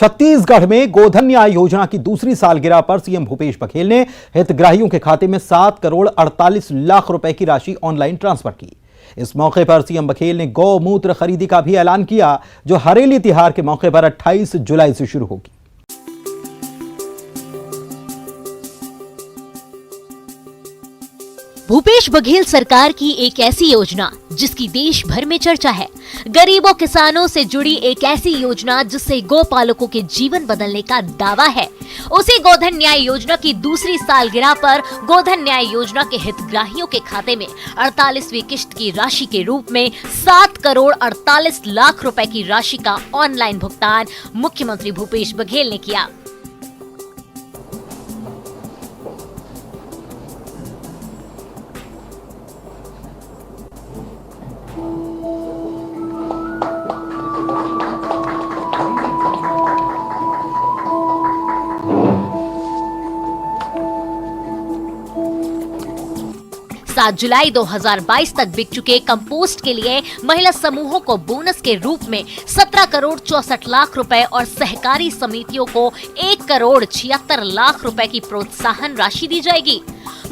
छत्तीसगढ़ में गोधन न्याय योजना की दूसरी सालगिरह पर सीएम भूपेश बघेल ने हितग्राहियों के खाते में 7 करोड़ 48 लाख रुपए की राशि ऑनलाइन ट्रांसफर की। इस मौके पर सीएम बघेल ने गौमूत्र खरीदी का भी ऐलान किया, जो हरेली त्योहार के मौके पर 28 जुलाई से शुरू होगी। भूपेश बघेल सरकार की एक ऐसी योजना जिसकी देश भर में चर्चा है, गरीबों किसानों से जुड़ी एक ऐसी योजना जिससे गौपालकों के जीवन बदलने का दावा है। उसी गोधन न्याय योजना की दूसरी सालगिरह पर गोधन न्याय योजना के हितग्राहियों के खाते में 48वीं किश्त की राशि के रूप में 7 करोड़ 48 लाख रुपए की राशि का ऑनलाइन भुगतान मुख्यमंत्री भूपेश बघेल ने किया। सात जुलाई 2022 तक बिक चुके कंपोस्ट के लिए महिला समूहों को बोनस के रूप में 17 करोड़ 64 लाख रुपए और सहकारी समितियों को 1 करोड़ 76 लाख रुपए की प्रोत्साहन राशि दी जाएगी।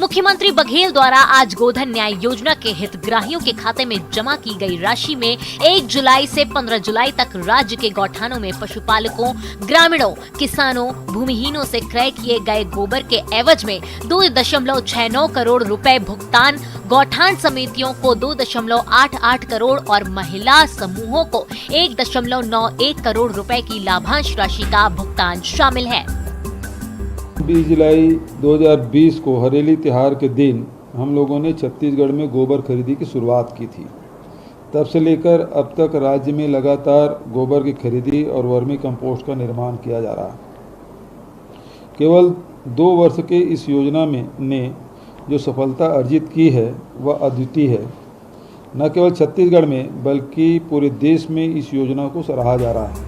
मुख्यमंत्री बघेल द्वारा आज गोधन न्याय योजना के हितग्राहियों के खाते में जमा की गई राशि में 1 जुलाई से 15 जुलाई तक राज्य के गौठानों में पशुपालकों, ग्रामीणों, किसानों, भूमिहीनों से क्रय किए गए गोबर के एवज में 2.69 करोड़ रुपए भुगतान, गौठान समितियों को 2.88 करोड़ और महिला समूहों को 1.91 करोड़ रुपए की लाभांश राशि का भुगतान शामिल है। 20 जुलाई 2020 को हरेली त्योहार के दिन हम लोगों ने छत्तीसगढ़ में गोबर खरीदी की शुरुआत की थी। तब से लेकर अब तक राज्य में लगातार गोबर की खरीदी और वर्मी कंपोस्ट का निर्माण किया जा रहा है। केवल 2 वर्ष के इस योजना ने जो सफलता अर्जित की है वह अद्वितीय है। न केवल छत्तीसगढ़ में बल्कि पूरे देश में इस योजना को सराहा जा रहा है।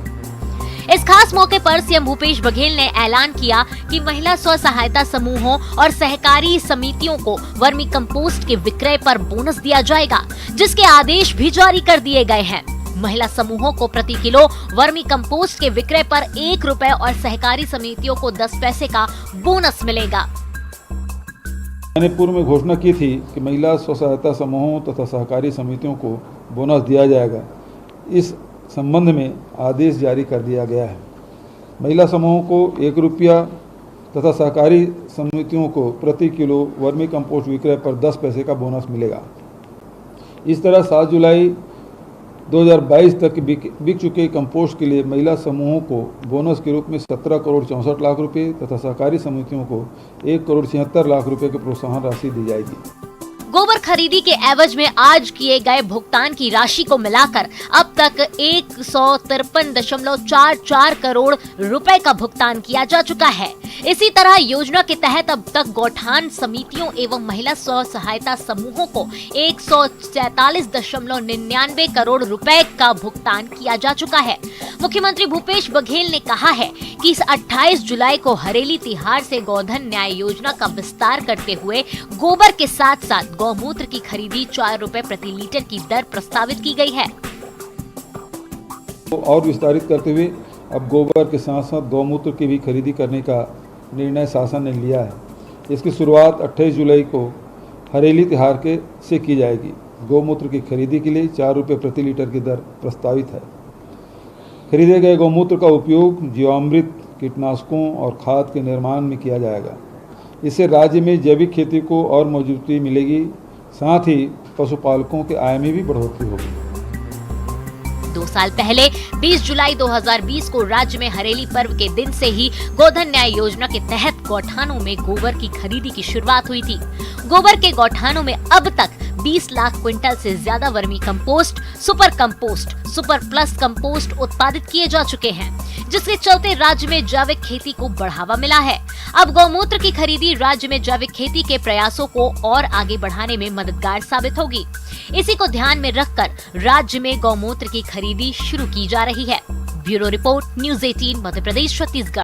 इस खास मौके पर सीएम भूपेश बघेल ने ऐलान किया कि महिला स्व सहायता समूहों और सहकारी समितियों को वर्मी कंपोस्ट के विक्रय पर बोनस दिया जाएगा, जिसके आदेश भी जारी कर दिए गए हैं। महिला समूहों को प्रति किलो वर्मी कंपोस्ट के विक्रय पर 1 रुपए और सहकारी समितियों को 10 पैसे का बोनस मिलेगा। मैंने पूर्व में घोषणा की थी कि महिला स्व सहायता समूहों तथा सहकारी समितियों को बोनस दिया जाएगा। इस संबंध में आदेश जारी कर दिया गया है। महिला समूहों को 1 रुपया तथा सहकारी समितियों को प्रति किलो वर्मी कंपोस्ट विक्रय पर 10 पैसे का बोनस मिलेगा। इस तरह 7 जुलाई 2022 तक बिक चुके कंपोस्ट के लिए महिला समूहों को बोनस के रूप में 17 करोड़ 64 लाख रुपए तथा सहकारी समितियों को 1 करोड़ 76 लाख रुपए की प्रोत्साहन राशि दी जाएगी। गोबर खरीदी के एवज में आज किए गए भुगतान की राशि को मिलाकर अब तक 153.44 करोड़ रुपए का भुगतान किया जा चुका है। इसी तरह योजना के तहत अब तक गौठान समितियों एवं महिला स्व सहायता समूहों को 147.99 करोड़ रुपए का भुगतान किया जा चुका है। मुख्यमंत्री भूपेश बघेल ने कहा है कि इस 28 जुलाई को हरेली त्योहार से गोधन न्याय योजना का विस्तार करते हुए गोबर के साथ साथ गौमूत्र की खरीदी 4 रुपए प्रति लीटर की दर प्रस्तावित की गई है। और विस्तारित करते हुए अब गोबर के साथ साथ गौमूत्र की भी खरीदी करने का निर्णय शासन ने लिया है। इसकी शुरुआत 28 जुलाई को हरेली त्योहार से की जाएगी। गौमूत्र की खरीदी के लिए 4 रुपये प्रति लीटर की दर प्रस्तावित है। खरीदे गए गौमूत्र का उपयोग जीवामृत, कीटनाशकों और खाद के निर्माण में किया जाएगा। इससे राज्य में जैविक खेती को और मजबूती मिलेगी, साथ ही पशुपालकों के आय में भी बढ़ोतरी होगी। 2 साल पहले 20 जुलाई 2020 को राज्य में हरेली पर्व के दिन से ही गोधन न्याय योजना के तहत गौठानों में गोबर की खरीदी की शुरुआत हुई थी। गोबर के गौठानों में अब तक 20 लाख क्विंटल से ज्यादा vermi compost, super plus compost उत्पादित किए जा चुके हैं, जिसके चलते राज्य में जैविक खेती को बढ़ावा मिला है। अब गौमूत्र की खरीदी राज्य में जैविक खेती के प्रयासों को और आगे बढ़ाने में मददगार साबित होगी। इसी को ध्यान में रखकर राज्य में गौमूत्र की खरीदी शुरू की जा रही है। Bureau report, news 18 Madhya Pradesh Chhattisgarh.